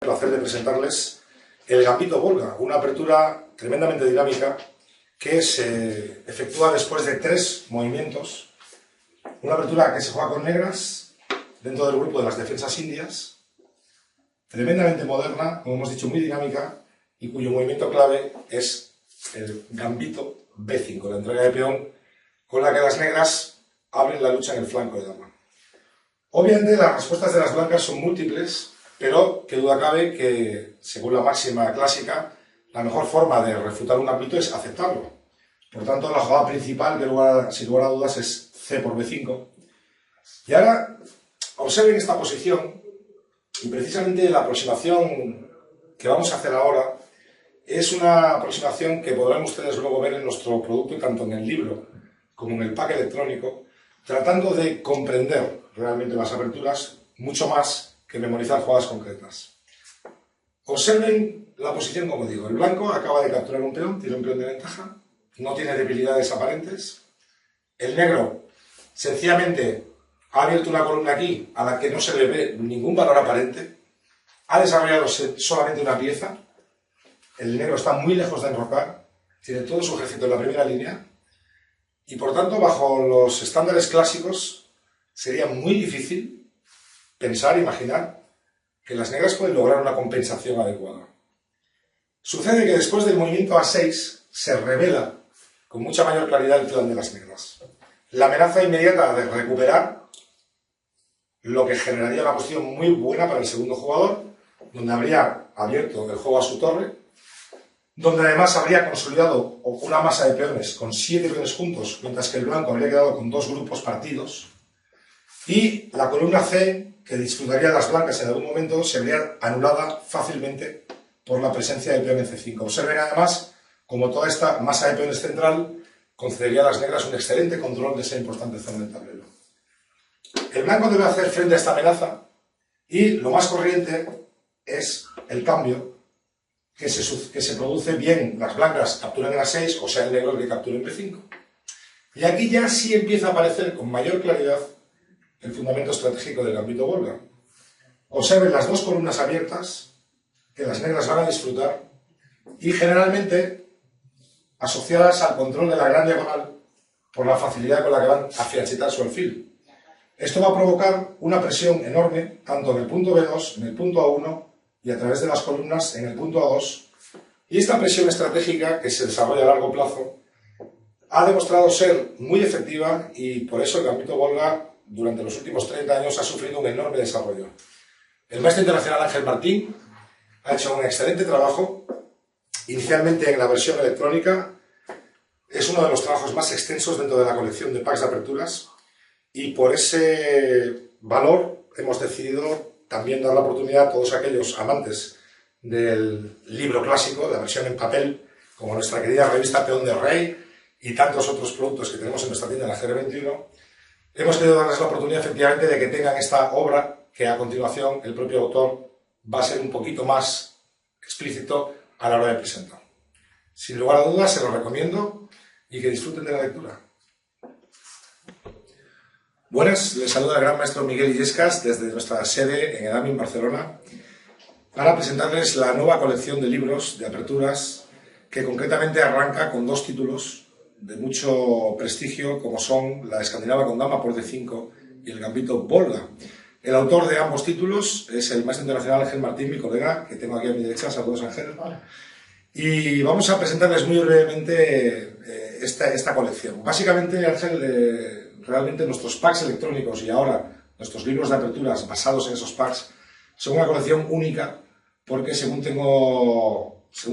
El placer de presentarles el Gambito Volga, una apertura tremendamente dinámica que se efectúa después de 3 movimientos. Una apertura que se juega con negras dentro del grupo de las defensas indias, tremendamente moderna, como hemos dicho, muy dinámica, y cuyo movimiento clave es el Gambito B5, la entrega de peón, con la que las negras abren la lucha en el flanco de dama. Obviamente las respuestas de las blancas son múltiples, pero qué duda cabe que, según la máxima clásica, la mejor forma de refutar un gambito es aceptarlo. Por tanto, la jugada principal, que sin lugar a dudas, es C por B5. Y ahora, observen esta posición, y precisamente la aproximación que vamos a hacer ahora es una aproximación que podrán ustedes luego ver en nuestro producto, tanto en el libro como en el pack electrónico, tratando de comprender realmente las aperturas mucho más que memorizar jugadas concretas. Observen la posición, como digo. El blanco acaba de capturar un peón, tiene un peón de ventaja, no tiene debilidades aparentes. El negro sencillamente ha abierto una columna aquí a la que no se le ve ningún valor aparente, ha desarrollado solamente una pieza. El negro está muy lejos de enrocar, tiene todo su ejército en la primera línea y, por tanto, bajo los estándares clásicos sería muy difícil pensar, imaginar que las negras pueden lograr una compensación adecuada. Sucede que después del movimiento A6 se revela con mucha mayor claridad el plan de las negras. La amenaza inmediata de recuperar, lo que generaría una posición muy buena para el segundo jugador, donde habría abierto el juego a su torre, donde además habría consolidado una masa de peones con 7 peones juntos, mientras que el blanco habría quedado con 2 grupos partidos, y la columna C, que disfrutarían las blancas en algún momento, se vería anulada fácilmente por la presencia del peón en C5. Observen además como toda esta masa de peones central concedería a las negras un excelente control de esa importante zona del tablero. El blanco debe hacer frente a esta amenaza y lo más corriente es el cambio que se produce bien las blancas capturan en A6 o sea el negro el que captura en B5. Y aquí ya sí empieza a aparecer con mayor claridad el fundamento estratégico del Gambito Volga. Observen las 2 columnas abiertas que las negras van a disfrutar y generalmente asociadas al control de la gran diagonal por la facilidad con la que van a fiachetar su alfil. Esto va a provocar una presión enorme tanto en el punto B2, en el punto A1 y a través de las columnas en el punto A2, y esta presión estratégica que se desarrolla a largo plazo ha demostrado ser muy efectiva y por eso el Gambito Volga durante los últimos 30 años ha sufrido un enorme desarrollo. El maestro internacional Ángel Martín ha hecho un excelente trabajo, inicialmente en la versión electrónica. Es uno de los trabajos más extensos dentro de la colección de packs de aperturas y por ese valor hemos decidido también dar la oportunidad a todos aquellos amantes del libro clásico, de la versión en papel, como nuestra querida revista Peón de Rey y tantos otros productos que tenemos en nuestra tienda en la GR21. Hemos querido darles la oportunidad efectivamente de que tengan esta obra que a continuación el propio autor va a ser un poquito más explícito a la hora de presentar. Sin lugar a dudas se lo recomiendo y que disfruten de la lectura. Buenas, les saluda el gran maestro Miguel Illescas desde nuestra sede en Edam, en Barcelona, para presentarles la nueva colección de libros de aperturas que concretamente arranca con 2 títulos de mucho prestigio, como son la escandinava con dama por D5 y el Gambito Volga. El autor de ambos títulos es el maestro internacional Ángel Martín, mi colega, que tengo aquí a mi derecha. Saludos, Ángel. Y vamos a presentarles muy brevemente esta colección. Básicamente, Ángel, realmente nuestros packs electrónicos y ahora nuestros libros de aperturas basados en esos packs son una colección única porque, según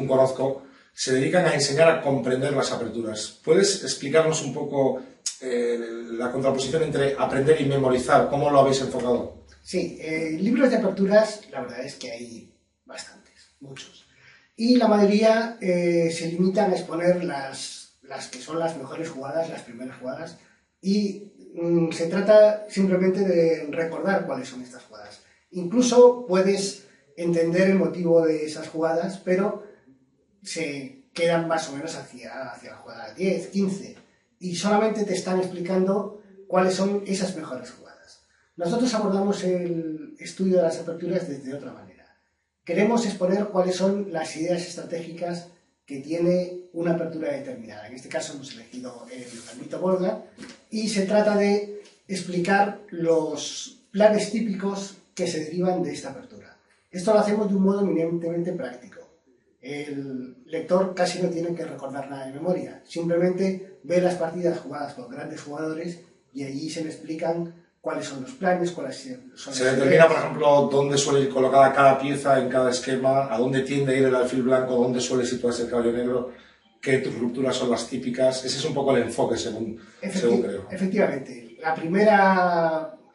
conozco, se dedican a enseñar a comprender las aperturas. ¿Puedes explicarnos un poco la contraposición entre aprender y memorizar? ¿Cómo lo habéis enfocado? Sí, libros de aperturas, la verdad es que hay bastantes, muchos. Y la mayoría se limitan a exponer las que son las mejores jugadas, las primeras jugadas, y se trata simplemente de recordar cuáles son estas jugadas. Incluso puedes entender el motivo de esas jugadas, pero se quedan más o menos hacia la jugada 10, 15 y solamente te están explicando cuáles son esas mejores jugadas. Nosotros abordamos el estudio de las aperturas desde otra manera. queremos exponer cuáles son las ideas estratégicas que tiene una apertura determinada. En este caso hemos elegido el Gambito Volga y se trata de explicar los planes típicos que se derivan de esta apertura. Esto lo hacemos de un modo eminentemente práctico. El lector casi no tiene que recordar nada de memoria, simplemente ve las partidas jugadas por grandes jugadores y allí se le explican cuáles son los planes, cuáles son las Se determina, ideas. por ejemplo, dónde suele ir colocada cada pieza en cada esquema, a dónde tiende a ir el alfil blanco, dónde suele situarse el caballo negro, qué rupturas son las típicas. Ese es un poco el enfoque, según creo. Efectivamente.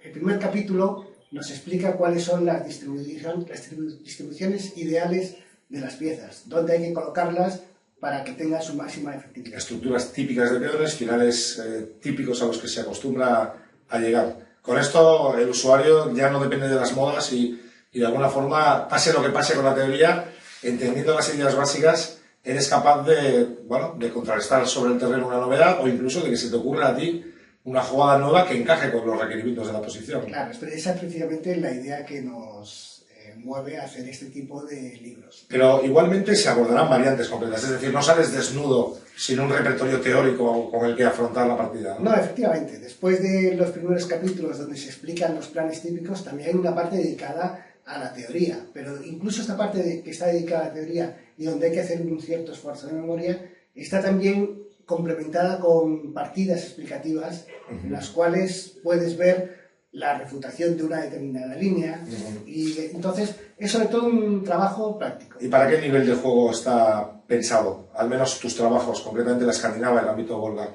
El primer capítulo nos explica cuáles son las distribuciones ideales de las piezas, dónde hay que colocarlas para que tengan su máxima efectividad. Estructuras típicas de peones, finales típicos a los que se acostumbra a llegar. Con esto el usuario ya no depende de las modas y de alguna forma, pase lo que pase con la teoría, entendiendo las ideas básicas, eres capaz de contrarrestar sobre el terreno una novedad o incluso de que se te ocurra a ti una jugada nueva que encaje con los requerimientos de la posición. Claro, esa es precisamente la idea que nos mueve a hacer este tipo de libros. Pero igualmente se abordarán variantes completas, es decir, no sales desnudo sin un repertorio teórico con el que afrontar la partida, ¿no? No, efectivamente. Después de los primeros capítulos donde se explican los planes típicos, también hay una parte dedicada a la teoría. Pero incluso esta parte que está dedicada a la teoría y donde hay que hacer un cierto esfuerzo de memoria, está también complementada con partidas explicativas en las cuales puedes ver la refutación de una determinada línea y entonces es sobre todo un trabajo práctico. ¿Y para qué nivel de juego está pensado? Al menos tus trabajos, concretamente la escandinava, el ámbito Volga.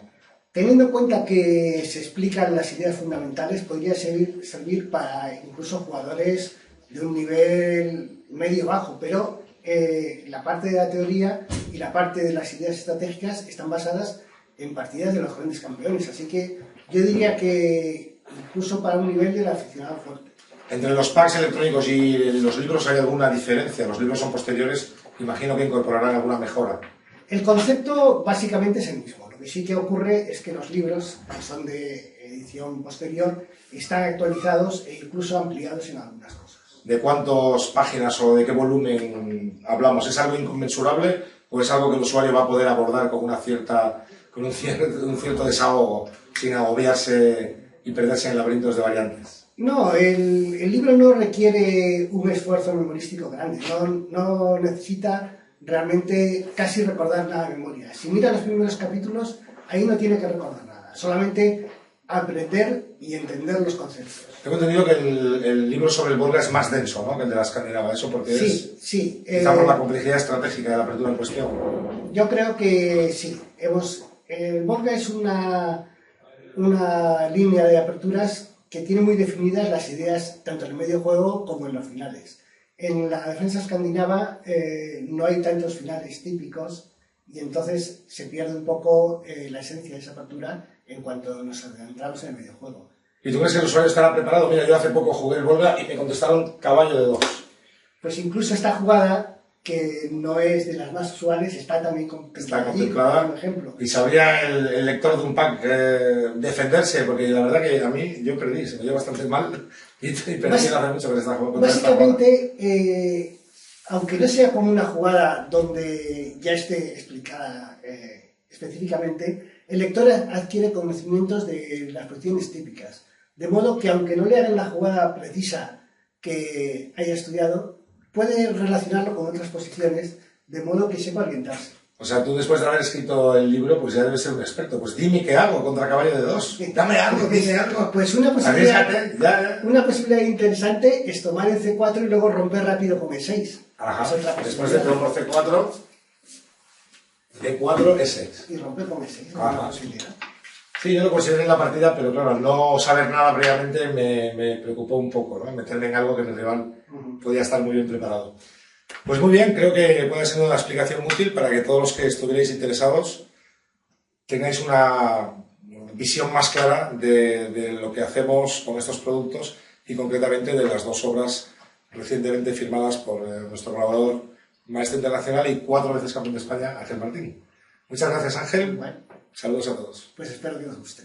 Teniendo en cuenta que se explican las ideas fundamentales, podría servir para incluso jugadores de un nivel medio-bajo, pero la parte de la teoría y la parte de las ideas estratégicas están basadas en partidas de los grandes campeones, así que yo diría que incluso para un nivel del aficionado fuerte. Entre los packs electrónicos y los libros hay alguna diferencia. Los libros son posteriores, imagino que incorporarán alguna mejora. El concepto básicamente es el mismo. Lo que sí que ocurre es que los libros, que son de edición posterior, están actualizados e incluso ampliados en algunas cosas. ¿De cuántas páginas o de qué volumen hablamos? ¿Es algo inconmensurable o es algo que el usuario va a poder abordar con un cierto desahogo, sin agobiarse y perderse en laberintos de variantes? No, el libro no requiere un esfuerzo memorístico grande, no necesita realmente casi recordar nada de memoria. Si mira los primeros capítulos, ahí no tiene que recordar nada, solamente aprender y entender los conceptos. Tengo entendido que el libro sobre el Volga es más denso, ¿no?, que el de la escandinava. ¿Eso porque sí. Quizá por la complejidad estratégica de la apertura en cuestión? Yo creo que sí. El Volga es una línea de aperturas que tiene muy definidas las ideas tanto en el medio juego como en los finales. En la defensa escandinava no hay tantos finales típicos y entonces se pierde un poco la esencia de esa apertura en cuanto nos adentramos en el medio juego. ¿Y tú crees que el usuario estará preparado? Mira, yo hace poco jugué el Volga y me contestaron caballo de 2. Pues incluso esta jugada, que no es de las más usuales, está también contemplada como ejemplo. ¿Y sabría el lector de un pack defenderse? Porque la verdad que a mí, yo perdí, se me dio bastante mal y perdí hace mucho que estaba jugando. Básicamente, aunque no sea como una jugada donde ya esté explicada específicamente, el lector adquiere conocimientos de las posiciones típicas. De modo que aunque no le hagan la jugada precisa que haya estudiado, puede relacionarlo con otras posiciones, de modo que sepa orientarse. O sea, tú después de haber escrito el libro, pues ya debes ser un experto. Pues dime qué hago contra caballo de 2. Dame algo, dime algo. Pues una posibilidad interesante es tomar el C4 y luego romper rápido con E6. Ajá. Después de tomar C4, D4, E6. Y romper con E6. Ajá. Sí, yo lo consideré en la partida, pero claro, al no saber nada previamente me preocupó un poco, ¿no? Meterme en algo que mi rival podía estar muy bien preparado. Pues muy bien, creo que puede ser una explicación útil para que todos los que estuvierais interesados tengáis una visión más clara de lo que hacemos con estos productos y concretamente de las 2 obras recientemente firmadas por nuestro colaborador, maestro internacional y 4 veces campeón de España, Ángel Martín. Muchas gracias, Ángel. Bueno. Saludos a todos. Pues espero que os guste.